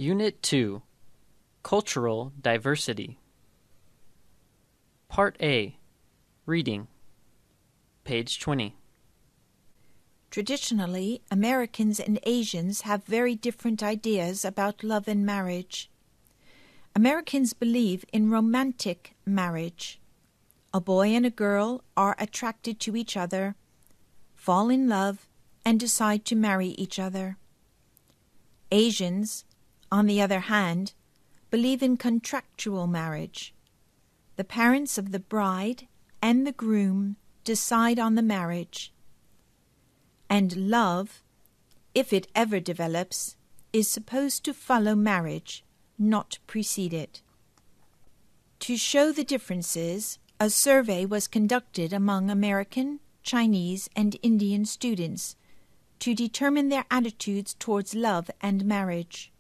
Unit 2, Cultural Diversity. Part A, Reading. Page 20. Traditionally, Americans and Asians have very different ideas about love and marriage. Americans believe in romantic marriage. A boy and a girl are attracted to each other, fall in love, and decide to marry each other. Asians, on the other hand, believe in contractual marriage. The parents of the bride and the groom decide on the marriage, and love, if it ever develops, is supposed to follow marriage, not precede it. To show the differences, a survey was conducted among American, Chinese, and Indian students to determine their attitudes towards love and marriage.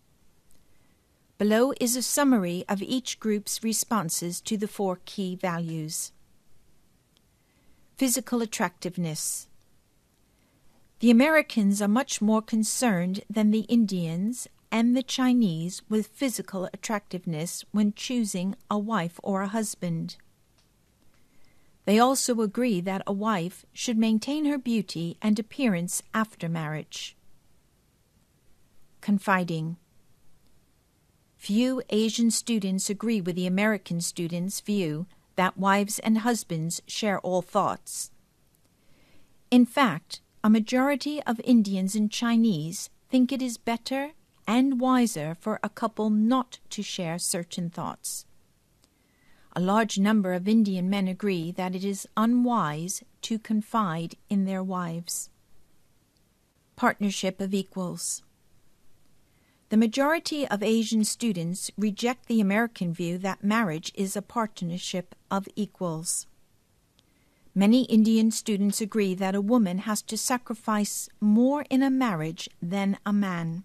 Below is a summary of each group's responses to the 4 key values. Physical attractiveness. The Americans are much more concerned than the Indians and the Chinese with physical attractiveness when choosing a wife or a husband. They also agree that a wife should maintain her beauty and appearance after marriage. Confiding. Few Asian students agree with the American students' view that wives and husbands share all thoughts. In fact, a majority of Indians and Chinese think it is better and wiser for a couple not to share certain thoughts. A large number of Indian men agree that it is unwise to confide in their wives. Partnership of equals. The majority of Asian students reject the American view that marriage is a partnership of equals. Many Indian students agree that a woman has to sacrifice more in a marriage than a man.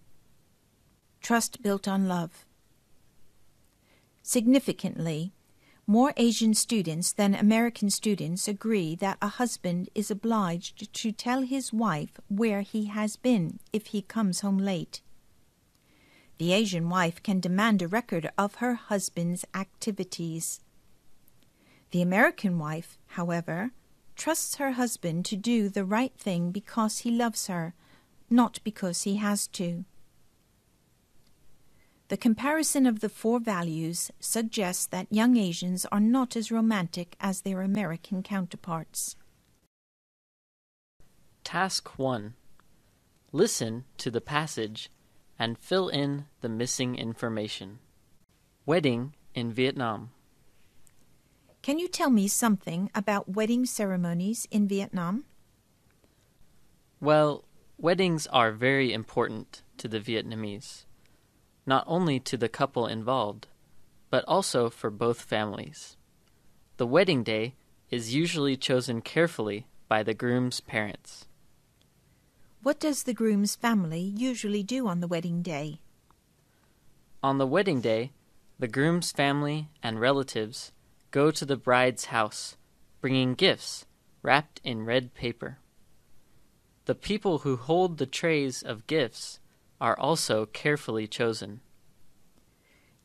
Trust built on love. Significantly, more Asian students than American students agree that a husband is obliged to tell his wife where he has been if he comes home late. The Asian wife can demand a record of her husband's activities. The American wife, however, trusts her husband to do the right thing because he loves her, not because he has to. The comparison of the 4 values suggests that young Asians are not as romantic as their American counterparts. Task 1. Listen to the passage and fill in the missing information. Wedding in Vietnam. Can you tell me something about wedding ceremonies in Vietnam? Well, weddings are very important to the Vietnamese, not only to the couple involved, but also for both families. The wedding day is usually chosen carefully by the groom's parents. What does the groom's family usually do on the wedding day? On the wedding day, the groom's family and relatives go to the bride's house, bringing gifts wrapped in red paper. The people who hold the trays of gifts are also carefully chosen.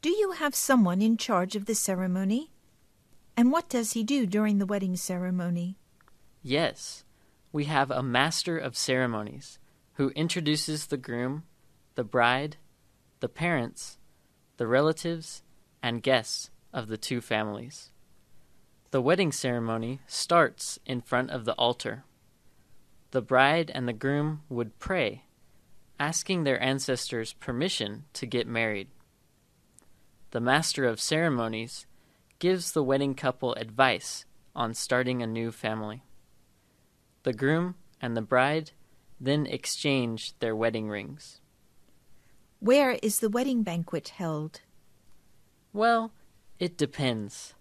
Do you have someone in charge of the ceremony? And what does he do during the wedding ceremony? Yes, we have a master of ceremonies who introduces the groom, the bride, the parents, the relatives, and guests of the 2 families. The wedding ceremony starts in front of the altar. The bride and the groom would pray, asking their ancestors' permission to get married. The master of ceremonies gives the wedding couple advice on starting a new family. The groom and the bride then exchange their wedding rings. Where is the wedding banquet held? Well, it depends.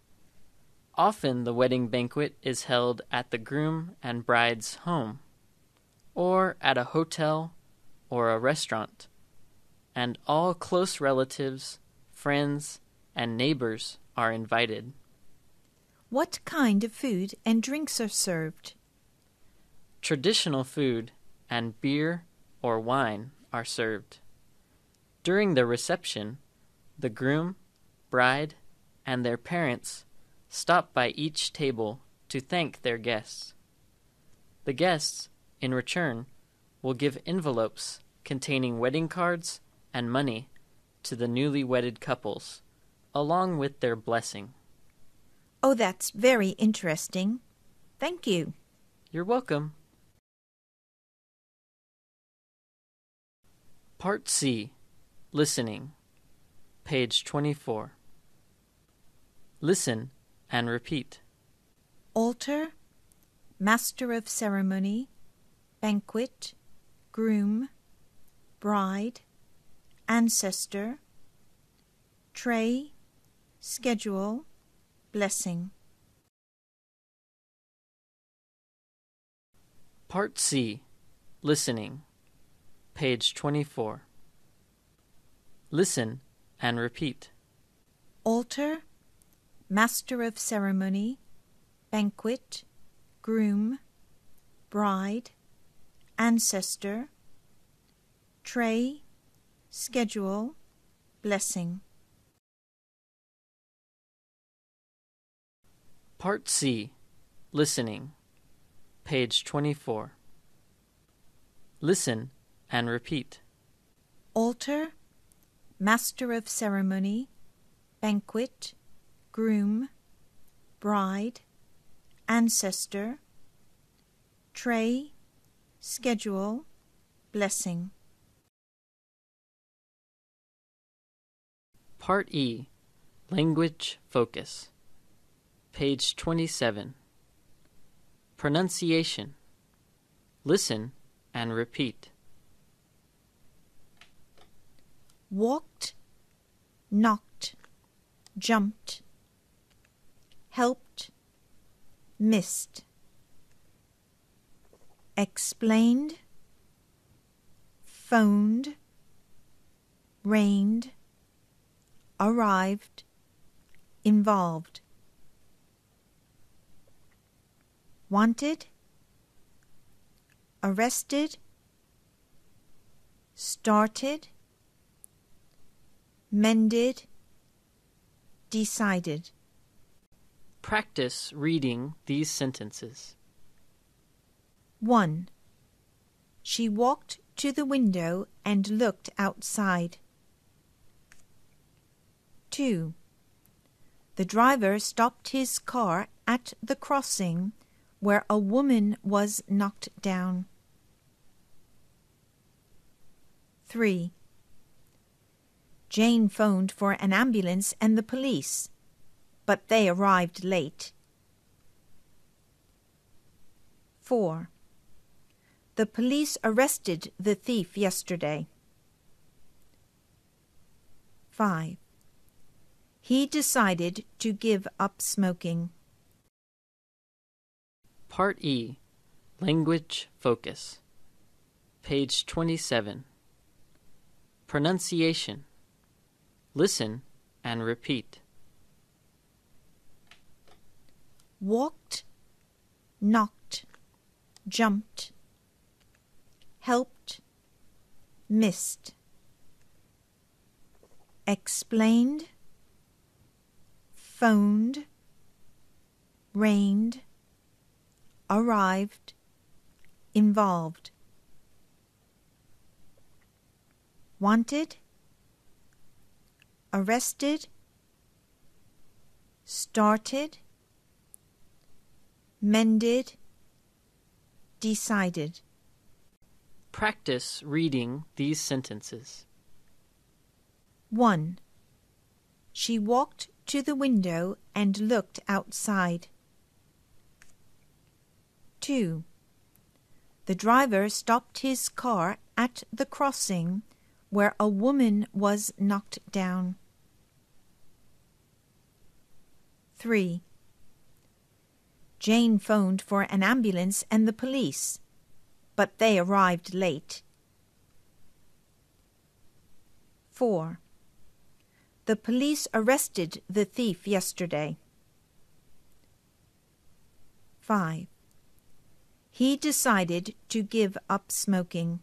Often the wedding banquet is held at the groom and bride's home, or at a hotel or a restaurant, and all close relatives, friends, and neighbors are invited. What kind of food and drinks are served? Traditional food and beer or wine are served. During the reception, the groom, bride, and their parents stop by each table to thank their guests. The guests, in return, will give envelopes containing wedding cards and money to the newly wedded couples, along with their blessing. Oh, that's very interesting. Thank you. You're welcome. Part C. Listening. Page 24. Listen and repeat. Altar, master of ceremony, banquet, groom, bride, ancestor, tray, schedule, blessing. Part C. Listening. Page 24. Listen and repeat. Altar, master of ceremony, banquet, groom, bride, ancestor, tray, schedule, blessing. Part C. Listening. Page 24. Listen and repeat. Altar, master of ceremony, banquet, groom, bride, ancestor, tray, schedule, blessing. Part E. Language Focus. Page 27. Pronunciation. Listen and repeat. Walked, knocked, jumped, helped, missed. Explained, phoned, rained, arrived, involved. Wanted, arrested, started, mended, decided. Practice reading these sentences. 1. She walked to the window and looked outside. 2. The driver stopped his car at the crossing where a woman was knocked down. 3. Jane phoned for an ambulance and the police, but they arrived late. 4. The police arrested the thief yesterday. 5. He decided to give up smoking. Part E. Language Focus. Page 27. Pronunciation. Listen and repeat. Walked, knocked, jumped, helped, missed. Explained, phoned, rained, arrived, involved. Wanted, arrested, started, mended, decided. Practice reading these sentences. 1. She walked to the window and looked outside. 2. The driver stopped his car at the crossing where a woman was knocked down. 3. Jane phoned for an ambulance and the police, but they arrived late. 4. The police arrested the thief yesterday. 5. He decided to give up smoking.